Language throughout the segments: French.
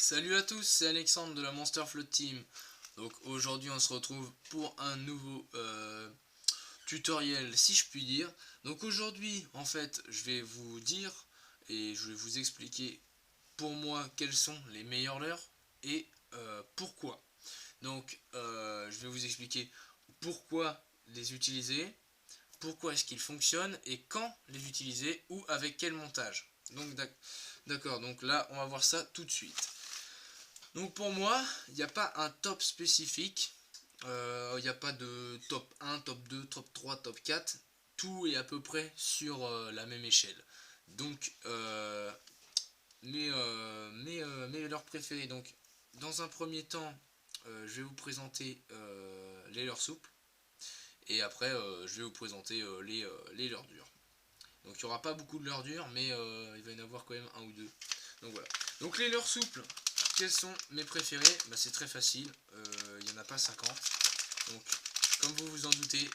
Salut à tous, c'est Alexandre de la Monster Float Team. Donc aujourd'hui on se retrouve pour un nouveau tutoriel si je puis dire. Donc aujourd'hui en fait je vais vous dire et je vais vous expliquer pour moi quels sont les meilleurs leurres et pourquoi. Donc je vais vous expliquer pourquoi les utiliser, pourquoi est-ce qu'ils fonctionnent et quand les utiliser ou avec quel montage. Donc d'accord, donc là on va voir ça tout de suite. Donc pour moi, il n'y a pas un top spécifique, il n'y a pas de top 1, top 2, top 3, top 4, tout est à peu près sur la même échelle. Donc mes leurs préférés, donc dans un premier temps, je vais vous présenter les leurs souples, et après je vais vous présenter les leurs durs. Donc il n'y aura pas beaucoup de leurs durs, mais il va y en avoir quand même un ou deux. Donc voilà. Donc les leurs souples, quels sont mes préférés? Bah, c'est très facile, il n'y en a pas 50. Donc comme vous vous en doutez,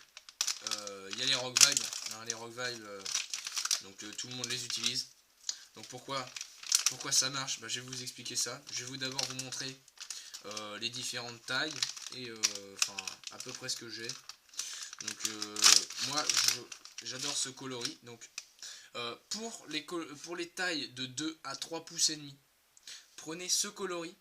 il y a les Rock Vibes. Hein, les Rock Vibes, donc tout le monde les utilise. Donc pourquoi ça marche? Bah, je vais vous expliquer ça. Je vais d'abord vous montrer les différentes tailles et enfin à peu près ce que j'ai. Donc moi j'adore ce coloris. Donc pour les tailles de 2 à 3 pouces et demi, prenez ce coloris.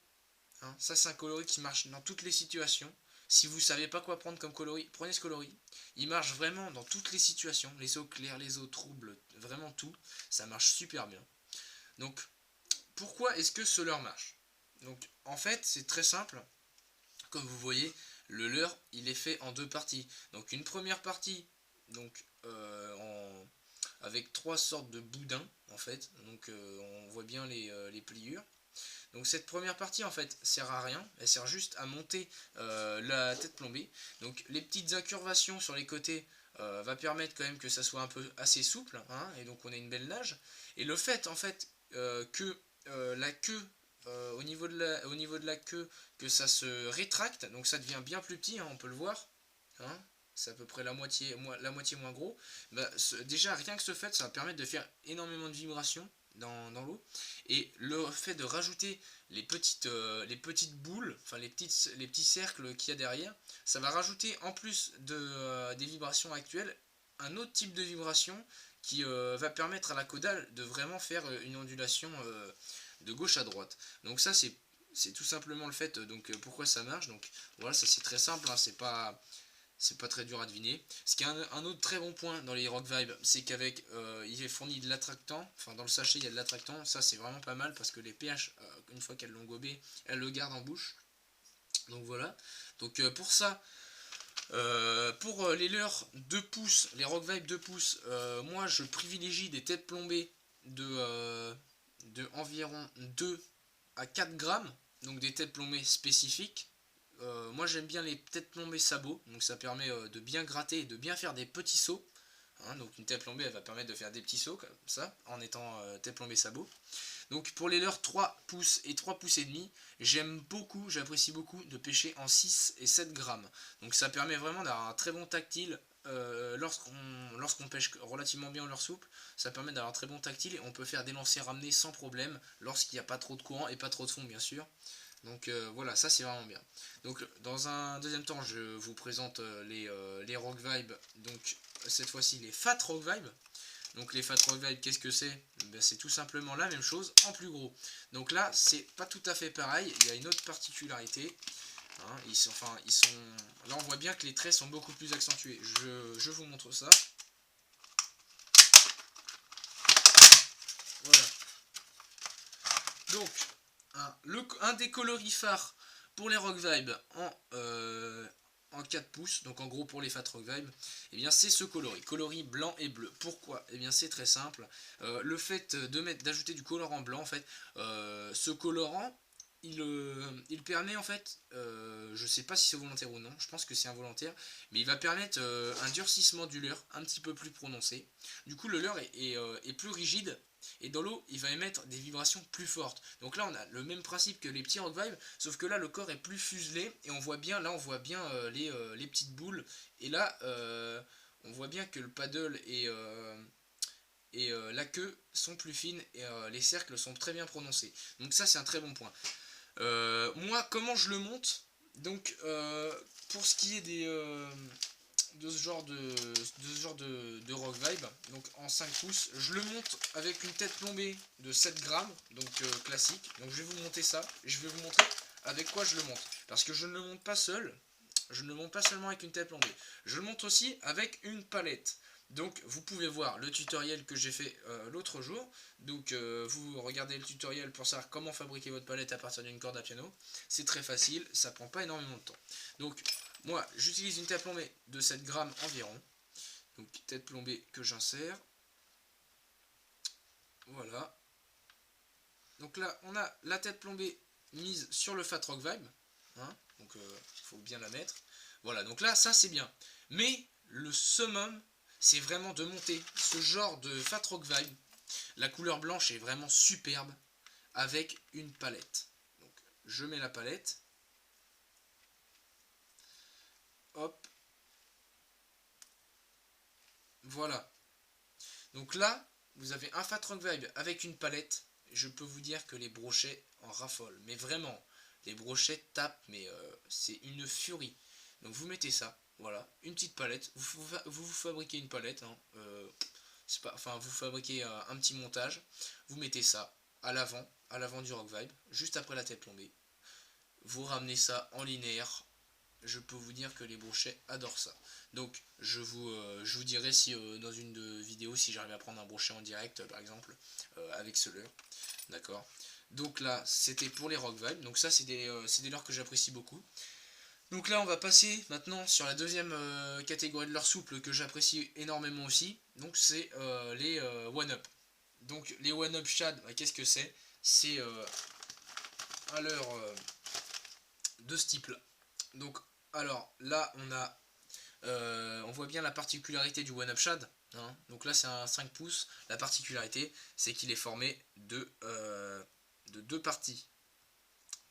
Hein, ça c'est un coloris qui marche dans toutes les situations. Si vous ne savez pas quoi prendre comme coloris, prenez ce coloris. Il marche vraiment dans toutes les situations. Les eaux claires, les eaux troubles, vraiment tout. Ça marche super bien. Donc pourquoi est-ce que ce leurre marche? Donc en fait c'est très simple. Comme vous voyez, le leurre il est fait en deux parties. Donc une première partie, donc avec trois sortes de boudins en fait. Donc on voit bien les pliures. Donc cette première partie en fait sert à rien, elle sert juste à monter la tête plombée. Donc les petites incurvations sur les côtés va permettre quand même que ça soit un peu assez souple, hein, et donc on a une belle nage. Et le fait en fait que la queue au niveau de la queue, que ça se rétracte, donc ça devient bien plus petit, hein, on peut le voir, hein, c'est à peu près la moitié moins gros. Bah, déjà rien que ce fait, ça va permettre de faire énormément de vibrations dans l'eau, et le fait de rajouter les petites boules, enfin les petits cercles qu'il y a derrière, ça va rajouter en plus des vibrations actuelles un autre type de vibration qui va permettre à la caudale de vraiment faire une ondulation de gauche à droite. Donc ça c'est tout simplement le fait, donc pourquoi ça marche. Donc voilà, ça c'est très simple, hein, c'est pas très dur à deviner. Ce qui est un autre très bon point dans les Rock Vibes, c'est qu'avec il est fourni de l'attractant, enfin dans le sachet il y a de l'attractant, ça c'est vraiment pas mal parce que les pH, une fois qu'elles l'ont gobé, elles le gardent en bouche. Donc voilà. Donc pour ça, pour les leurs 2 pouces, les Rock Vibes 2 pouces, moi je privilégie des têtes plombées de environ 2 à 4 grammes, donc des têtes plombées spécifiques. Moi j'aime bien les têtes plombées sabots, donc ça permet de bien gratter et de bien faire des petits sauts. Hein, donc une tête plombée elle va permettre de faire des petits sauts comme ça en étant tête plombée sabot. Donc pour les leurres 3 pouces et 3 pouces et demi, j'apprécie beaucoup de pêcher en 6 et 7 grammes. Donc ça permet vraiment d'avoir un très bon tactile lorsqu'on pêche relativement bien au leurre souple. Ça permet d'avoir un très bon tactile et on peut faire des lancers ramenés sans problème lorsqu'il n'y a pas trop de courant et pas trop de fond bien sûr. Donc voilà, ça c'est vraiment bien. Donc dans un deuxième temps, je vous présente les Rock Vibes. Donc cette fois-ci les Fat Rock Vibes. Donc les Fat Rock Vibes, qu'est-ce que c'est? Ben, c'est tout simplement la même chose en plus gros. Donc là, c'est pas tout à fait pareil. Il y a une autre particularité. Hein, là, on voit bien que les traits sont beaucoup plus accentués. Je vous montre ça. Voilà. Donc, un des coloris phares pour les Rock Vibes en 4 pouces, donc en gros pour les Fat Rock Vibes, eh bien c'est ce coloris blanc et bleu. Pourquoi? Eh bien c'est très simple. Le fait d'ajouter du colorant blanc, en fait, ce colorant, il permet en fait, je sais pas si c'est volontaire ou non, je pense que c'est involontaire, mais il va permettre un durcissement du leurre un petit peu plus prononcé. Du coup le leurre est plus rigide. Et dans l'eau, il va émettre des vibrations plus fortes. Donc là, on a le même principe que les petits Rock Vibes, sauf que là, le corps est plus fuselé et on voit bien les petites boules. Et là, on voit bien que le paddle et la queue sont plus fines et les cercles sont très bien prononcés. Donc ça, c'est un très bon point. Moi, comment je le monte? Donc, pour ce qui est de ce genre de rock vibe, donc en 5 pouces, je le monte avec une tête plombée de 7 grammes, donc classique. Donc je vais vous monter ça, et je vais vous montrer avec quoi je le monte. Parce que je ne le monte pas seul, je ne le monte pas seulement avec une tête plombée, je le monte aussi avec une palette. Donc vous pouvez voir le tutoriel que j'ai fait l'autre jour. Donc vous regardez le tutoriel pour savoir comment fabriquer votre palette à partir d'une corde à piano. C'est très facile, ça prend pas énormément de temps. Donc moi j'utilise une tête plombée de 7 grammes environ. Donc tête plombée que j'insère. Voilà. Donc là on a la tête plombée mise sur le Fat Rock Vibe. Hein, donc il faut bien la mettre. Voilà, donc là ça c'est bien. Mais le summum, c'est vraiment de monter ce genre de Fat Rock Vibe. La couleur blanche est vraiment superbe avec une palette. Donc je mets la palette. Hop. Voilà. Donc là, vous avez un Fat Rock Vibe avec une palette. Je peux vous dire que les brochets en raffolent. Mais vraiment, les brochets tapent, mais c'est une furie. Donc vous mettez ça. Voilà, une petite palette. Vous fabriquez une palette. Hein, enfin, vous fabriquez un petit montage. Vous mettez ça à l'avant du Rock Vibe, juste après la tête plombée. Vous ramenez ça en linéaire. Je peux vous dire que les brochets adorent ça. Donc je vous dirai si dans une vidéo si j'arrive à prendre un brochet en direct par exemple avec ce leurre. D'accord. Donc là c'était pour les rock vibes. Donc ça c'est des leurres que j'apprécie beaucoup. Donc là on va passer maintenant sur la deuxième catégorie de leurres souples que j'apprécie énormément aussi. Donc c'est les one up. Donc les one up shad, bah, qu'est-ce que c'est? C'est un leurre de ce type là. Donc alors là on voit bien la particularité du One Up Shad. Hein. Donc là c'est un 5 pouces. La particularité c'est qu'il est formé de deux parties.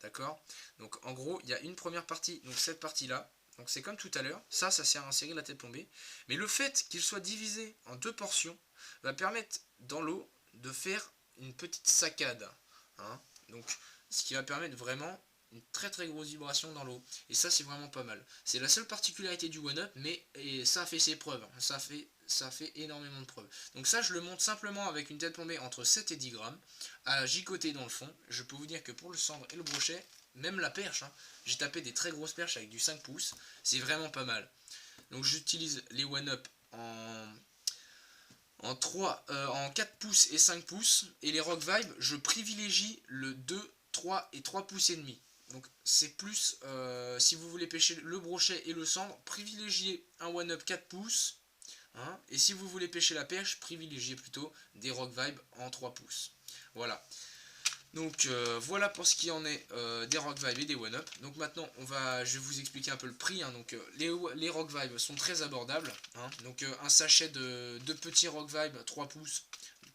D'accord. Donc en gros il y a une première partie, donc cette partie là. Donc c'est comme tout à l'heure, ça sert à insérer la tête plombée. Mais le fait qu'il soit divisé en deux portions va permettre dans l'eau de faire une petite saccade. Hein. Donc ce qui va permettre vraiment une très grosse vibration dans l'eau. Et ça c'est vraiment pas mal. C'est la seule particularité du One Up, mais ça a fait ses preuves. Ça fait énormément de preuves. Donc ça je le monte simplement avec une tête plombée entre 7 et 10 grammes, à gigoter dans le fond. Je peux vous dire que pour le cendre et le brochet, même la perche, hein, j'ai tapé des très grosses perches avec du 5 pouces. C'est vraiment pas mal. Donc j'utilise les One Up en 4 pouces et 5 pouces. Et les Rock Vibe, je privilégie le 2, 3 et 3 pouces et demi. Donc c'est plus, si vous voulez pêcher le brochet et le cendre, privilégiez un One Up 4 pouces. Hein, et si vous voulez pêcher la perche, privilégiez plutôt des Rock Vibe en 3 pouces. Voilà. Donc voilà pour ce qui en est des Rock Vibe et des One Up. Donc maintenant je vais vous expliquer un peu le prix. Hein. Donc les Rock Vibe sont très abordables. Hein. Donc un sachet de petits Rock Vibe 3 pouces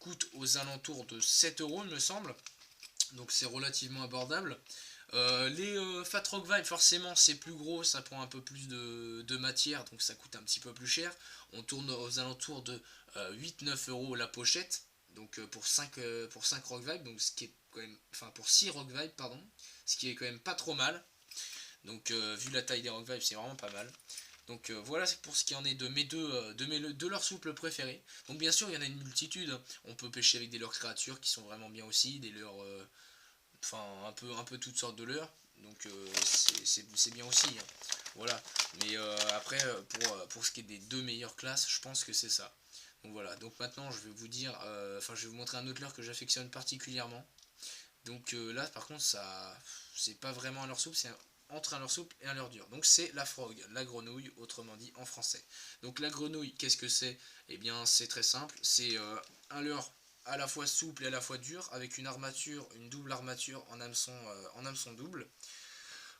coûte aux alentours de 7 euros il me semble. Donc c'est relativement abordable. Les Fat Rock Vibe forcément c'est plus gros, ça prend un peu plus de matière, donc ça coûte un petit peu plus cher. On tourne aux alentours de 8-9 euros la pochette, donc pour 5 Rock Vibe, donc ce qui est quand même, enfin pour 6 Rock Vibe pardon, ce qui est quand même pas trop mal. Donc vu la taille des Rock Vibe c'est vraiment pas mal. Donc voilà c'est pour ce qui en est de mes deux leurres souples préférés. Donc bien sûr il y en a une multitude, hein. On peut pêcher avec des leurres créatures qui sont vraiment bien aussi, des leurres enfin un peu toutes sortes de leurres, donc c'est bien aussi. Hein. Voilà, mais après pour ce qui est des deux meilleures classes, je pense que c'est ça. Donc voilà, donc maintenant je vais vous dire, enfin je vais vous montrer un autre leurre que j'affectionne particulièrement. Donc là par contre ça, c'est pas vraiment un leurre souple, c'est entre un leurre souple et un leurre dur. Donc c'est la frog, la grenouille, autrement dit en français. Donc la grenouille, qu'est-ce que c'est? Eh bien c'est très simple, c'est un leurre à la fois souple et à la fois dur, avec une armature, une double armature en hameçon double.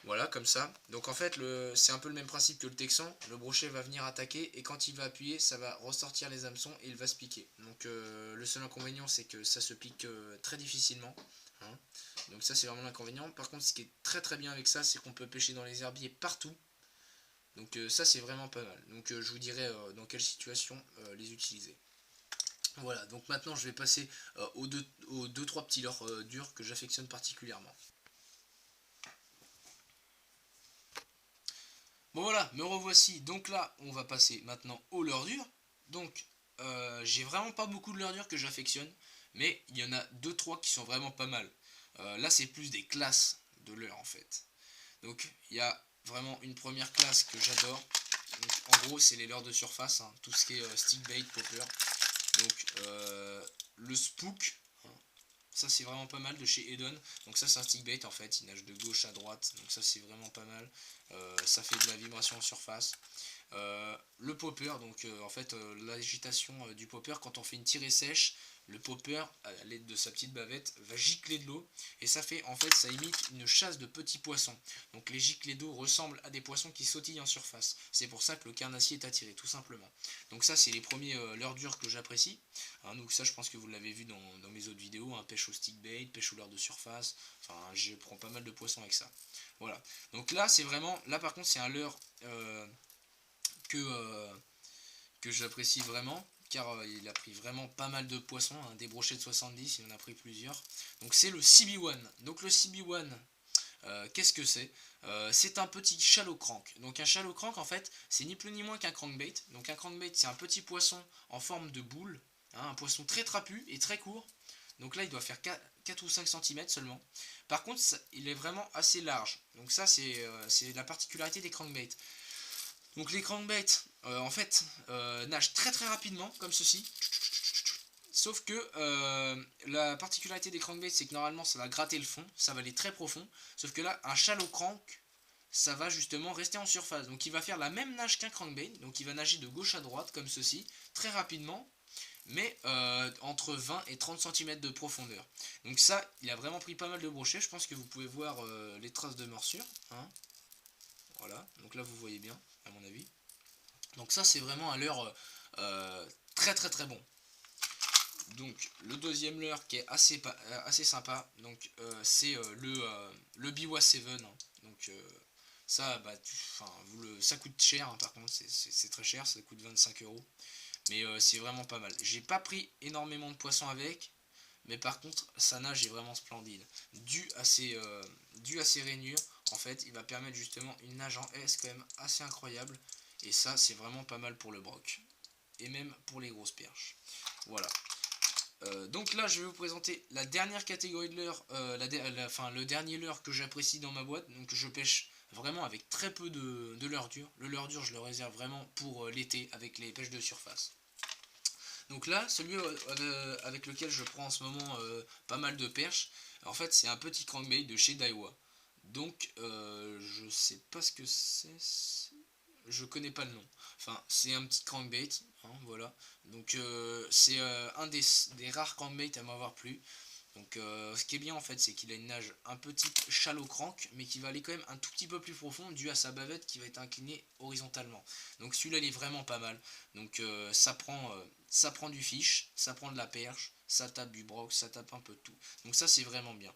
Voilà, comme ça. Donc en fait, c'est un peu le même principe que le texan. Le brochet va venir attaquer et quand il va appuyer, ça va ressortir les hameçons et il va se piquer. Donc le seul inconvénient, c'est que ça se pique très difficilement. Hein. Donc ça, c'est vraiment l'inconvénient. Par contre, ce qui est très bien avec ça, c'est qu'on peut pêcher dans les herbiers partout. Donc ça, c'est vraiment pas mal. Donc je vous dirai dans quelle situation les utiliser. Voilà, donc maintenant je vais passer aux deux trois petits leurres durs que j'affectionne particulièrement. Bon voilà, me revoici. Donc là, on va passer maintenant aux leurres dures. Donc, j'ai vraiment pas beaucoup de leurres dures que j'affectionne, mais il y en a deux trois qui sont vraiment pas mal. Là, c'est plus des classes de leurres en fait. Donc, il y a vraiment une première classe que j'adore. En gros, c'est les leurres de surface, hein, tout ce qui est stick bait, popper. Donc, le spook, hein, ça c'est vraiment pas mal de chez Edon. Donc ça c'est un stick bait en fait, il nage de gauche à droite, donc ça c'est vraiment pas mal. Ça fait de la vibration en surface. Le popper, donc en fait l'agitation du popper, quand on fait une tirée sèche, le popper à l'aide de sa petite bavette va gicler de l'eau et ça fait en fait ça imite une chasse de petits poissons. Donc les giclées d'eau ressemblent à des poissons qui sautillent en surface. C'est pour ça que le carnassier est attiré tout simplement. Donc ça c'est les premiers leurres dures que j'apprécie. Hein, donc ça je pense que vous l'avez vu dans mes autres vidéos, hein, pêche au stick bait, pêche au leurre de surface. Enfin je prends pas mal de poissons avec ça. Voilà. Donc là c'est vraiment, là par contre c'est un leurre que j'apprécie vraiment car il a pris vraiment pas mal de poissons, hein, des brochets de 70, il en a pris plusieurs. Donc c'est le CB1. Donc le CB1, qu'est-ce que c'est? C'est un petit shallow crank. Donc un shallow crank en fait c'est ni plus ni moins qu'un crankbait. Donc un crankbait c'est un petit poisson en forme de boule, hein, un poisson très trapu et très court. Donc là il doit faire 4 ou 5 cm seulement. Par contre il est vraiment assez large. Donc ça c'est la particularité des crankbaits. Donc les crankbaits, en fait, nagent très très rapidement, comme ceci. Sauf que la particularité des crankbaits, c'est que normalement ça va gratter le fond, ça va aller très profond. Sauf que là, un shallow crank, ça va justement rester en surface. Donc il va faire la même nage qu'un crankbait, donc il va nager de gauche à droite, comme ceci, très rapidement, mais entre 20 et 30 cm de profondeur. Donc ça, il a vraiment pris pas mal de brochets. Je pense que vous pouvez voir les traces de morsure. Hein. Voilà, donc là vous voyez bien, à mon avis. Donc ça c'est vraiment un leurre très très très bon. Donc le deuxième leurre qui est assez sympa, donc c'est le Biwa 7. Hein. Donc ça, bah, ça coûte cher, hein, par contre c'est très cher, ça coûte 25 €. Mais c'est vraiment pas mal. J'ai pas pris énormément de poissons avec, mais par contre sa nage est vraiment splendide. Dû à ses rainures, en fait il va permettre justement une nage en S quand même assez incroyable. Et ça c'est vraiment pas mal pour le broc. Et même pour les grosses perches. Voilà. Donc là je vais vous présenter la dernière catégorie de leurre, le dernier leurre que j'apprécie dans ma boîte. Donc je pêche vraiment avec très peu de leurre dur. Le leurre dur je le réserve vraiment pour l'été avec les pêches de surface. Donc là, celui avec lequel je prends en ce moment pas mal de perches, en fait c'est un petit crankbait de chez Daiwa. Donc je sais pas ce que c'est, je connais pas le nom. Enfin c'est un petit crankbait, hein, voilà. Donc c'est un des rares crankbaits à m'avoir plu. Donc ce qui est bien en fait c'est qu'il a une nage un petit shallow crank mais qui va aller quand même un tout petit peu plus profond dû à sa bavette qui va être inclinée horizontalement. Donc celui-là il est vraiment pas mal. Donc ça prend du fiche, ça prend de la perche, ça tape du broc, ça tape un peu de tout. Donc ça c'est vraiment bien.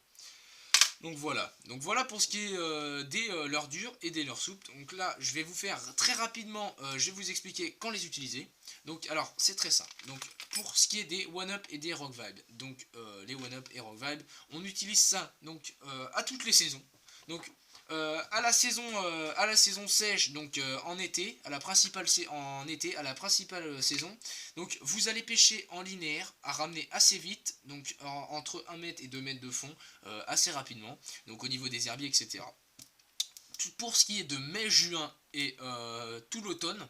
Donc voilà pour ce qui est des leurres dures et des leurres souples. Donc là, je vais vous faire très rapidement, je vais vous expliquer quand les utiliser. Donc alors, c'est très simple. Donc pour ce qui est des one-up et des rock vibes, donc les one-up et rock vibes, on utilise ça donc à toutes les saisons. Donc à la saison sèche, donc en été, en été, à la principale saison. Donc vous allez pêcher en linéaire à ramener assez vite, donc entre 1 mètre et 2 mètres de fond, assez rapidement, donc au niveau des herbiers, etc. Pour ce qui est de mai-juin et tout l'automne,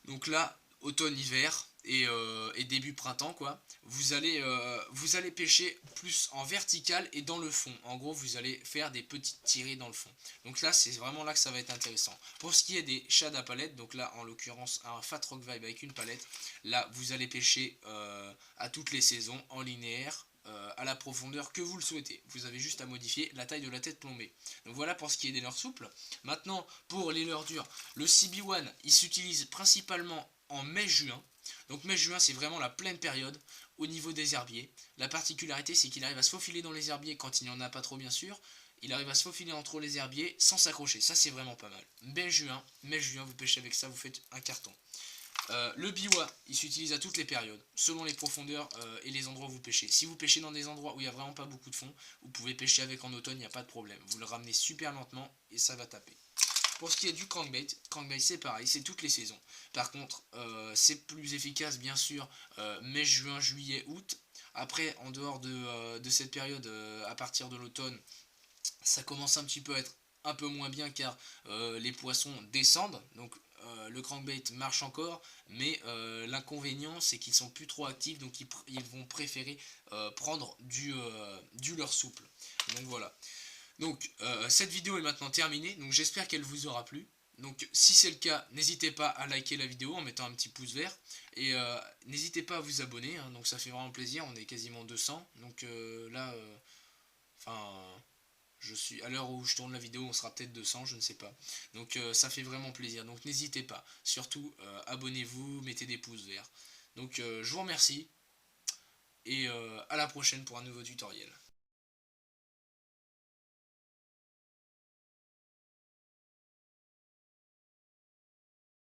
donc là, automne-hiver et début printemps, quoi, vous allez pêcher plus en vertical et dans le fond. En gros, vous allez faire des petites tirées dans le fond. Donc là, c'est vraiment là que ça va être intéressant. Pour ce qui est des shads à palette, donc là, en l'occurrence, un Fat Rock Vibe avec une palette, là, vous allez pêcher à toutes les saisons en linéaire, à la profondeur que vous le souhaitez. Vous avez juste à modifier la taille de la tête plombée. Donc voilà pour ce qui est des leurres souples. Maintenant, pour les leurres dures, le CB1, il s'utilise principalement en mai-juin. Donc mai-juin, c'est vraiment la pleine période au niveau des herbiers. La particularité, c'est qu'il arrive à se faufiler dans les herbiers quand il n'y en a pas trop, bien sûr. Il arrive à se faufiler entre les herbiers sans s'accrocher. Ça, c'est vraiment pas mal. Mai-juin, vous pêchez avec ça, vous faites un carton. Le biwa, il s'utilise à toutes les périodes, selon les profondeurs et les endroits où vous pêchez. Si vous pêchez dans des endroits où il n'y a vraiment pas beaucoup de fond, vous pouvez pêcher avec en automne, il n'y a pas de problème. Vous le ramenez super lentement et ça va taper. Pour ce qui est du crankbait c'est pareil, c'est toutes les saisons. Par contre, c'est plus efficace bien sûr mai, juin, juillet, août. Après, en dehors de cette période, à partir de l'automne, ça commence un petit peu à être un peu moins bien car les poissons descendent. Donc le crankbait marche encore, mais l'inconvénient c'est qu'ils sont plus trop actifs, donc ils vont préférer prendre du leurre souple. Donc voilà. Donc cette vidéo est maintenant terminée, donc j'espère qu'elle vous aura plu. Donc si c'est le cas, n'hésitez pas à liker la vidéo en mettant un petit pouce vert. Et n'hésitez pas à vous abonner, hein, donc ça fait vraiment plaisir, on est quasiment 200. Donc là, enfin, je suis à l'heure où je tourne la vidéo, on sera peut-être 200, je ne sais pas. Donc ça fait vraiment plaisir, donc n'hésitez pas. Surtout, abonnez-vous, mettez des pouces verts. Donc je vous remercie, et à la prochaine pour un nouveau tutoriel.